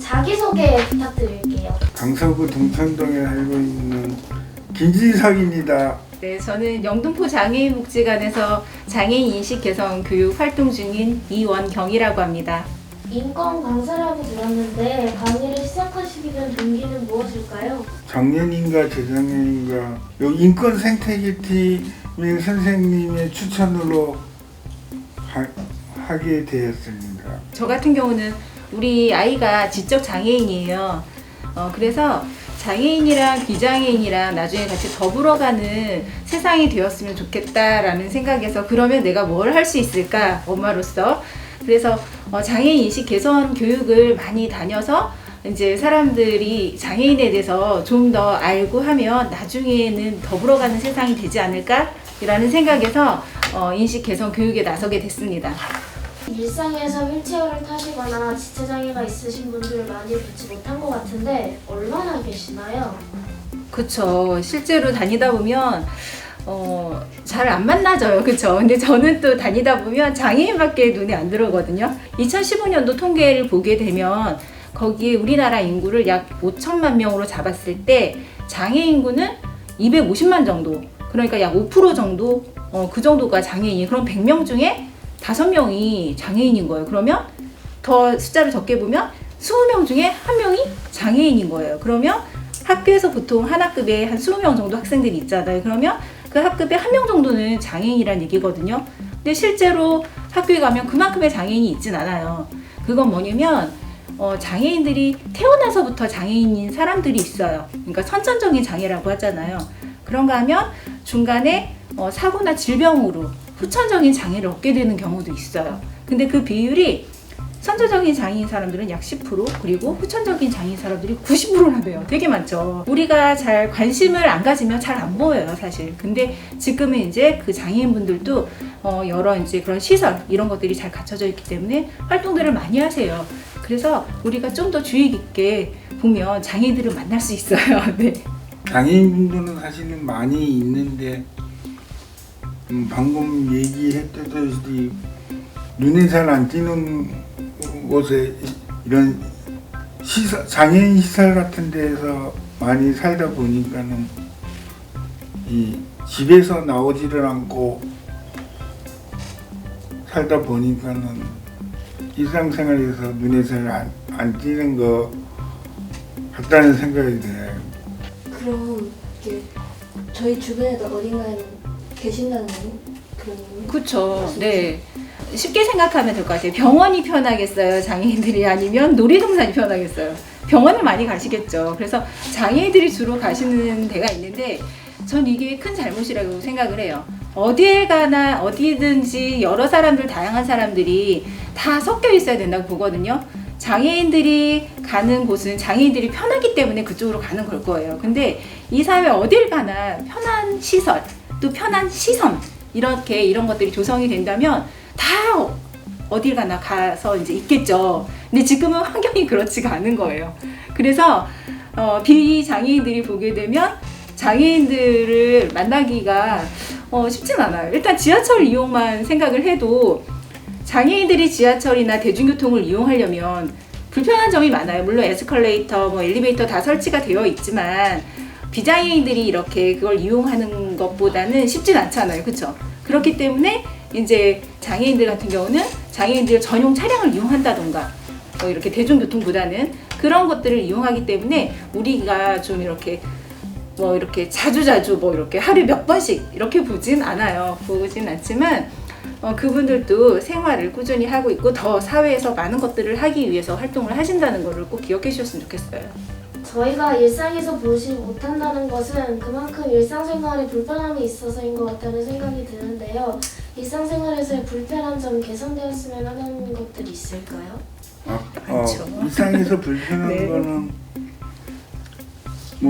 자기소개 부탁드릴게요. 강서구 동천동에 살고 있는 김지석입니다. 네, 저는 영등포 장애인복지관에서 장애인 인식 개선 교육 활동 중인 이원경이라고 합니다. 인권 강사라고 들었는데 강의를 시작하시게 된 동기는 무엇일까요? 장애인과 재장애인과 여기 인권 생태계팀의 선생님의 추천으로 하게 되었습니다. 저 같은 경우는 우리 아이가 지적 장애인이에요. 그래서 장애인이랑 비장애인이랑 나중에 같이 더불어가는 세상이 되었으면 좋겠다라는 생각에서 그러면 내가 뭘 할 수 있을까 엄마로서 그래서 장애인 인식 개선 교육을 많이 다녀서 이제 사람들이 장애인에 대해서 좀 더 알고 하면 나중에는 더불어가는 세상이 되지 않을까라는 생각에서 인식 개선 교육에 나서게 됐습니다. 일상에서 휠체어를 타시거나 지체장애가 있으신 분들 많이 뵙지 못한 것 같은데 얼마나 계시나요? 그쵸. 실제로 다니다 보면 잘 안 만나져요. 그쵸. 근데 저는 또 다니다 보면 장애인밖에 눈에 안 들어오거든요. 2015년도 통계를 보게 되면 거기에 우리나라 인구를 약 5천만 명으로 잡았을 때 장애 인구는 250만 정도. 그러니까 약 5% 정도 그 정도가 장애인. 그럼 100명 중에 5명이 장애인인 거예요. 그러면 더 숫자를 적게 보면 20명 중에 1명이 장애인인 거예요. 그러면 학교에서 보통 한 학급에 한 20명 정도 학생들이 있잖아요. 그러면 그 학급에 1명 정도는 장애인이란 얘기거든요. 근데 실제로 학교에 가면 그만큼의 장애인이 있진 않아요. 그건 뭐냐면 장애인들이 태어나서부터 장애인인 사람들이 있어요. 그러니까 선천적인 장애라고 하잖아요. 그런가 하면 중간에 사고나 질병으로 후천적인 장애를 얻게 되는 경우도 있어요. 근데 그 비율이 선천적인 장애인 사람들은 약 10% 그리고 후천적인 장애인 사람들이 90%라며요. 되게 많죠. 우리가 잘 관심을 안 가지면 잘 안 보여요, 사실. 근데 지금은 이제 그 장애인분들도 여러 이제 그런 시설 이런 것들이 잘 갖춰져 있기 때문에 활동들을 많이 하세요. 그래서 우리가 좀 더 주의 깊게 보면 장애인들을 만날 수 있어요. 네. 장애인분들은 사실은 많이 있는데 방금 얘기했듯이 눈에 잘 안 띄는 곳에 이런 시설, 장애인 시설 같은 데서 많이 살다 보니까는 이 집에서 나오지를 않고 살다 보니까는 일상생활에서 눈에 잘 안 띄는 거 같다는 생각이 들어요. 그럼 이게 저희 주변에도 어딘가에 계신다는 그런 그렇죠. 네. 쉽게 생각하면 될 것 같아요. 병원이 편하겠어요? 장애인들이 아니면 놀이동산이 편하겠어요? 병원을 많이 가시겠죠. 그래서 장애인들이 주로 가시는 데가 있는데 전 이게 큰 잘못이라고 생각을 해요. 어디에 가나 어디든지 여러 사람들, 다양한 사람들이 다 섞여 있어야 된다고 보거든요. 장애인들이 가는 곳은 장애인들이 편하기 때문에 그쪽으로 가는 걸 거예요. 근데 이 사회 어딜 가나 편한 시설, 또 편한 시선 이렇게 이런 것들이 조성이 된다면 다 어딜 가나 가서 이제 있겠죠. 근데 지금은 환경이 그렇지가 않은 거예요. 그래서 비장애인들이 보게 되면 장애인들을 만나기가 쉽진 않아요. 일단 지하철 이용만 생각을 해도 장애인들이 지하철이나 대중교통을 이용하려면 불편한 점이 많아요. 물론 에스컬레이터, 엘리베이터 다 설치가 되어 있지만 비장애인들이 이렇게 그걸 이용하는 것보다는 쉽진 않잖아요. 그렇죠? 그렇기 때문에 이제 장애인들 같은 경우는 장애인들 전용 차량을 이용한다던가 이렇게 대중교통보다는 그런 것들을 이용하기 때문에 우리가 좀 이렇게 이렇게 자주자주 이렇게 하루에 몇 번씩 이렇게 보진 않아요. 보진 않지만 그분들도 생활을 꾸준히 하고 있고 더 사회에서 많은 것들을 하기 위해서 활동을 하신다는 것을 꼭 기억해 주셨으면 좋겠어요. 저희가 일상에서 보지 못한다는 것은 그만큼 일상생활에 불편함이 있어서인 것 같다는 생각이 드는데요. 일상생활에서의 불편한 점 개선되었으면 하는 것들이 있을까요? 많죠. 일상에서 불편한 네. 거는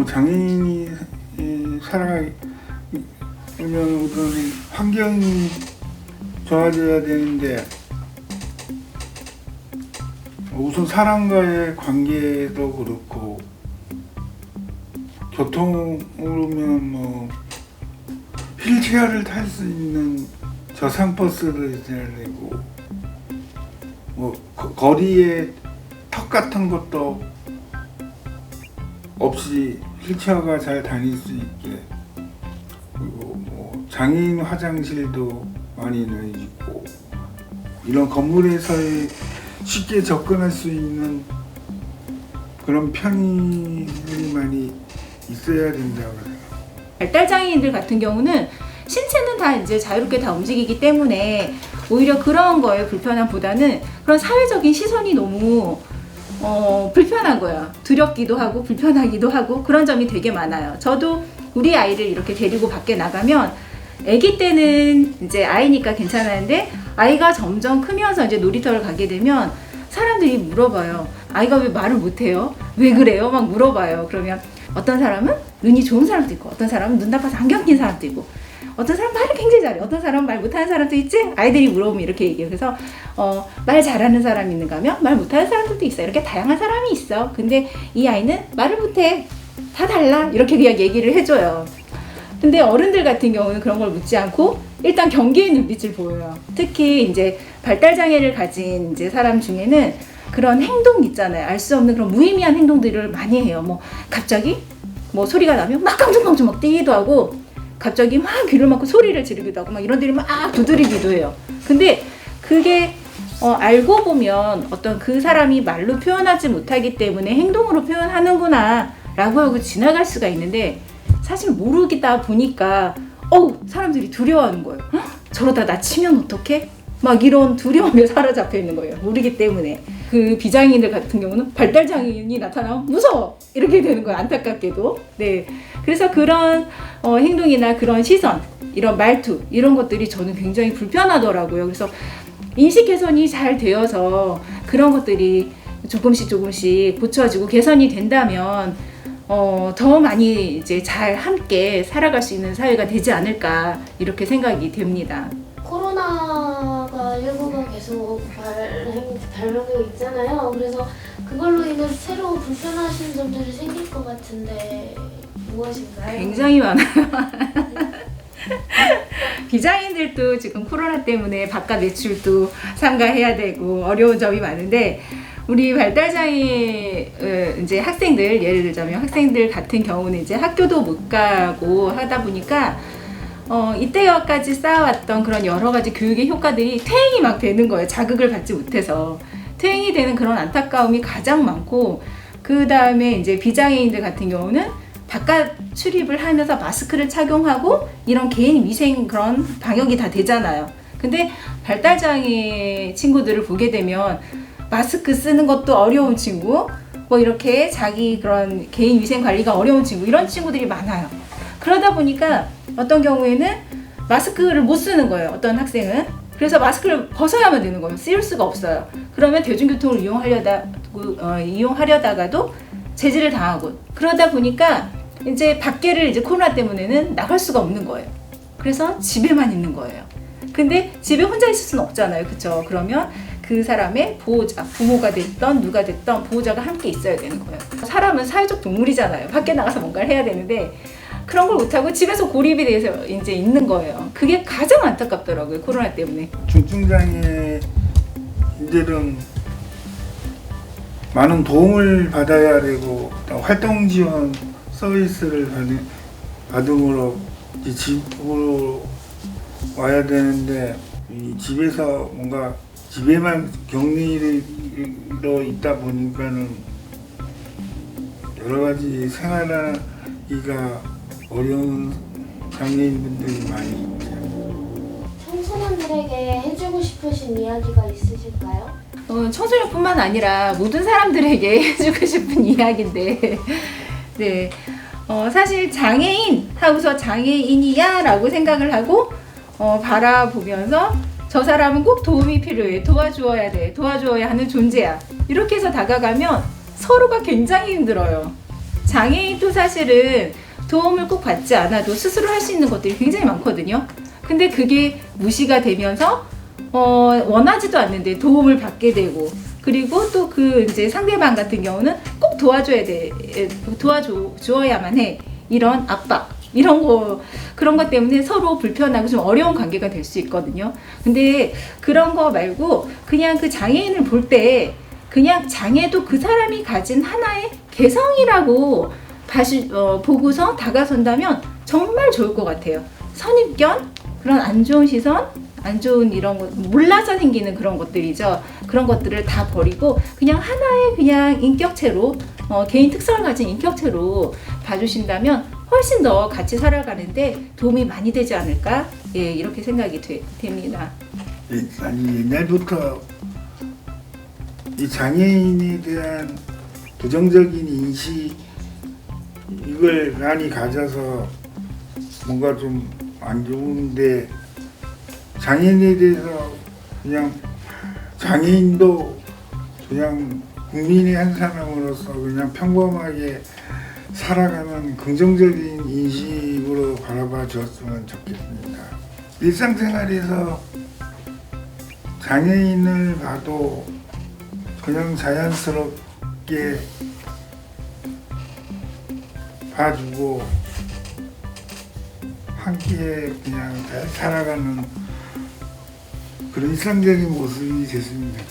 장애인이 살아가면 우선 환경이 좋아져야 되는데 우선 사람과의 관계도 그렇고 교통으로면 휠체어를 탈 수 있는 저상버스도 있어야 되고 거리에 턱 같은 것도 없이 휠체어가 잘 다닐 수 있게, 그리고 뭐 장애인 화장실도 많이는 있고, 이런 건물에서의 쉽게 접근할 수 있는 그런 편의들이 많이 있어야 된다고 생각합니다. 발달 장애인들 같은 경우는 신체는 다 이제 자유롭게 다 움직이기 때문에 오히려 그런 거에 불편함보다는 그런 사회적인 시선이 너무 불편한 거예요. 두렵기도 하고 불편하기도 하고 그런 점이 되게 많아요. 저도 우리 아이를 이렇게 데리고 밖에 나가면 아기 때는 이제 아이니까 괜찮았는데 아이가 점점 크면서 이제 놀이터를 가게 되면 사람들이 물어봐요. 아이가 왜 말을 못해요? 왜 그래요? 막 물어봐요. 그러면 어떤 사람은 눈이 좋은 사람도 있고 어떤 사람은 눈 나빠서 안경 낀 사람도 있고 어떤 사람은 말을 굉장히 잘해. 어떤 사람은 말 못하는 사람도 있지? 아이들이 물어보면 이렇게 얘기해요. 그래서 말 잘하는 사람이 있는가 하면 말 못하는 사람들도 있어. 이렇게 다양한 사람이 있어. 근데 이 아이는 말을 못해. 다 달라. 이렇게 그냥 얘기를 해줘요. 근데 어른들 같은 경우는 그런 걸 묻지 않고 일단 경계의 눈빛을 보여요. 특히 이제 발달장애를 가진 이제 사람 중에는 그런 행동 있잖아요. 알 수 없는 그런 무의미한 행동들을 많이 해요. 뭐 갑자기 뭐 소리가 나면 막 깡충깡충 막 뛰기도 하고 갑자기 막 귀를 막고 소리를 지르기도 하고 막 이런 데를 막 두드리기도 해요. 근데 그게 알고 보면 어떤 그 사람이 말로 표현하지 못하기 때문에 행동으로 표현하는구나 라고 하고 지나갈 수가 있는데 사실 모르겠다 보니까 사람들이 두려워하는 거예요. 헉? 저러다 나 치면 어떡해? 막 이런 두려움에 사로잡혀 있는 거예요. 모르기 때문에. 그 비장애인들 같은 경우는 발달장애인이 나타나면 무서워! 이렇게 되는 거예요. 안타깝게도. 네. 그래서 그런 행동이나 그런 시선, 이런 말투, 이런 것들이 저는 굉장히 불편하더라고요. 그래서 인식 개선이 잘 되어서 그런 것들이 조금씩 고쳐지고 개선이 된다면 더 많이 이제 잘 함께 살아갈 수 있는 사회가 되지 않을까 이렇게 생각이 됩니다. 코로나가 19가 계속 발병되고 있잖아요. 그래서 그걸로 인해서 새로 불편하신 점들이 생길 것 같은데 무엇인가요? 굉장히 많아요. 비장애인들도 지금 코로나 때문에 바깥 외출도 삼가해야 되고 어려운 점이 많은데 우리 발달장애 이제 학생들 예를 들자면 학생들 같은 경우는 이제 학교도 못 가고 하다 보니까 이때까지 쌓아왔던 그런 여러 가지 교육의 효과들이 퇴행이 막 되는 거예요. 자극을 받지 못해서 퇴행이 되는 그런 안타까움이 가장 많고 그 다음에 이제 비장애인들 같은 경우는 바깥 출입을 하면서 마스크를 착용하고 이런 개인 위생 그런 방역이 다 되잖아요. 근데 발달장애 친구들을 보게 되면 마스크 쓰는 것도 어려운 친구, 뭐 이렇게 자기 그런 개인 위생 관리가 어려운 친구, 이런 친구들이 많아요. 그러다 보니까 어떤 경우에는 마스크를 못 쓰는 거예요. 어떤 학생은. 그래서 마스크를 벗어야만 되는 거예요. 쓸 수가 없어요. 그러면 대중교통을 이용하려다가도 제지를 당하고 그러다 보니까 이제 밖에를 이제 코로나 때문에는 나갈 수가 없는 거예요. 그래서 집에만 있는 거예요. 근데 집에 혼자 있을 수는 없잖아요. 그쵸? 그러면 그 사람의 보호자, 부모가 됐던 누가 됐던 보호자가 함께 있어야 되는 거예요. 사람은 사회적 동물이잖아요. 밖에 나가서 뭔가를 해야 되는데 그런 걸 못하고 집에서 고립이 돼서 이제 있는 거예요. 그게 가장 안타깝더라고요. 코로나 때문에. 중증장애인들은 많은 도움을 받아야 되고 활동 지원 서비스를 받음으로 집으로 와야 되는데 이 집에서 뭔가 집에만 격리로 있다 보니까는 여러 가지 생활하기가 어려운 장애인분들이 많이 있죠. 청소년들에게 해주고 싶으신 이야기가 있으실까요? 청소년뿐만 아니라 모든 사람들에게 해주고 싶은 이야기인데 네, 사실 장애인 하고서 장애인이야 라고 생각을 하고 바라보면서 저 사람은 꼭 도움이 필요해, 도와주어야 돼, 도와주어야 하는 존재야 이렇게 해서 다가가면 서로가 굉장히 힘들어요. 장애인도 사실은 도움을 꼭 받지 않아도 스스로 할 수 있는 것들이 굉장히 많거든요. 근데 그게 무시가 되면서 원하지도 않는데 도움을 받게 되고 그리고 또 그 이제 상대방 같은 경우는 꼭 도와주어야만 해. 이런 압박, 이런 거, 그런 것 때문에 서로 불편하고 좀 어려운 관계가 될 수 있거든요. 근데 그런 거 말고 그냥 그 장애인을 볼 때 그냥 장애도 그 사람이 가진 하나의 개성이라고 보고서 다가선다면 정말 좋을 것 같아요. 선입견, 그런 안 좋은 시선, 안 좋은 이런 거, 몰라서 생기는 그런 것들이죠. 그런 것들을 다 버리고 그냥 하나의 그냥 인격체로 개인 특성을 가진 인격체로 봐주신다면 훨씬 더 같이 살아가는데 도움이 많이 되지 않을까? 예, 이렇게 생각이 됩니다. 아니 옛날부터 이 장애인에 대한 부정적인 인식 이걸 많이 가져서 뭔가 좀 안 좋은데 장애인에 대해서 그냥 장애인도 그냥 국민의 한 사람으로서 그냥 평범하게 살아가는 긍정적인 인식으로 바라봐 주었으면 좋겠습니다. 일상생활에서 장애인을 봐도 그냥 자연스럽게 봐주고 함께 그냥 잘 살아가는 그런 일상적인 모습이 됐습니다.